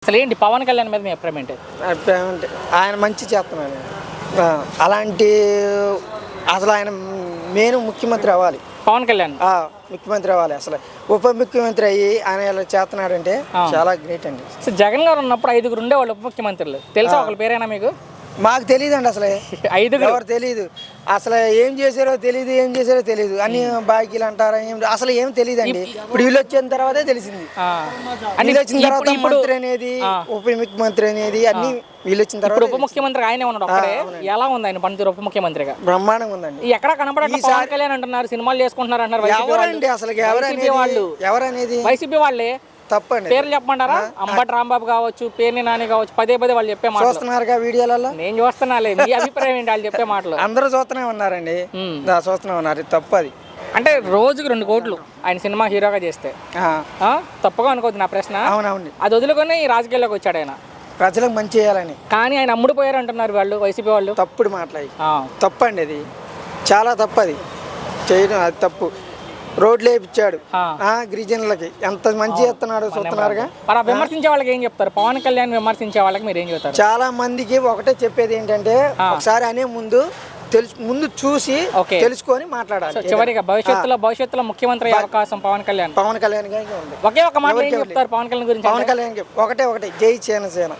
అసలు ఏంటి పవన్ కళ్యాణ్ మీద మీ అభిప్రాయం ఏంటి? అంటే ఆయన మంచి చేస్తున్నాడు. అలాంటి అసలు ఆయన మెయిన్ ముఖ్యమంత్రి అవ్వాలి. పవన్ కళ్యాణ్ ముఖ్యమంత్రి అవ్వాలి. అసలు ఉప ముఖ్యమంత్రి అయ్యి ఆయన ఇలా చేస్తున్నాడంటే చాలా గ్రేట్ అండి. సో జగన్ గారు ఉన్నప్పుడు 5గురు ఉండేవాళ్ళు ఉప ముఖ్యమంత్రులు, తెలుసా ఒకళ్ళ పేరేనా మీకు? మాకు తెలియదండి అసలు. 5గురు ఎవరు తెలియదు అసలు, ఏం చేశారో తెలియదు అన్ని బాకీలు అంటారా అసలు ఏం తెలియదండి. ఇప్పుడు వీళ్ళు వచ్చిన తర్వాతే తెలిసింది. వీళ్ళు వచ్చిన తర్వాత మంత్రి అనేది ఉప ముఖ్యమంత్రి అనేది అన్ని వీళ్ళు వచ్చిన తర్వాత ఉప ముఖ్యమంత్రి ఆయనే ఉన్నాడు ఒక్కడే. ఎలా ఉంది ఆయన పనితీరు ఉప ముఖ్యమంత్రిగా? బ్రహ్మాండంగా ఉందండి. ఎక్కడ కనబడట్లేదు పవన్ కళ్యాణ్ అంటున్నారు, సినిమాలు చేసుకుంటున్నారు అంటారు. ఎవరండి అసలు ఎవరనేది వైసీపీ వాళ్ళే. తప్పండి. పేర్లు చెప్పమంటారా? అంబటి రాంబాబు కావచ్చు, పేర్ని నాని కావచ్చు, పదే వాళ్ళు చెప్పే మాటలు చూస్తున్నారుగా వీడియోలలో. నేను చూస్తున్నాలే, మీ అభిప్రాయం ఏంటి వాళ్ళు చెప్పే మాటలు? అందరూ చూస్తూనే ఉన్నారండి, చూస్తూనే ఉన్నారు. తప్పది. అంటే రోజుకి 2 కోట్లు ఆయన సినిమా హీరోగా చేస్తే తప్పగా అనుకోవద్దు నా ప్రశ్న. అవునవును. అది వదులుకొని ఈ రాజకీయాల్లోకి వచ్చాడు ఆయన ప్రజలకు మంచి చేయాలని. కానీ ఆయన అమ్ముడుపోయారు అంటున్నారు వాళ్ళు, వైసీపీ వాళ్ళు. తప్పుడు మాట్లాడి తప్పండి, అది చాలా తప్పది చేయడం. అది తప్పు. రోడ్లు వేయించాడు గిరిజనులకి, ఎంత మంచి చేస్తున్నాడు చూస్తున్నారుగా. మరి విమర్శించే వాళ్ళకి ఏం చెప్తారు? పవన్ కళ్యాణ్ విమర్శించే వాళ్ళకి మీరు ఏం చెప్తారు? చాలా మందికి ఒకటే చెప్పేది ఏంటంటే, ఒకసారి అనే ముందు చూసి తెలుసుకొని మాట్లాడాలి. చివరిగా భవిష్యత్తులో ముఖ్యమంత్రి అవకాశం పవన్ కళ్యాణ్ గారికి ఉంది. ఒకే ఒక మాట ఏం చెప్తారు పవన్ కళ్యాణ్ గురించి? పవన్ కళ్యాణ్ ఒకటే జై జనసేన.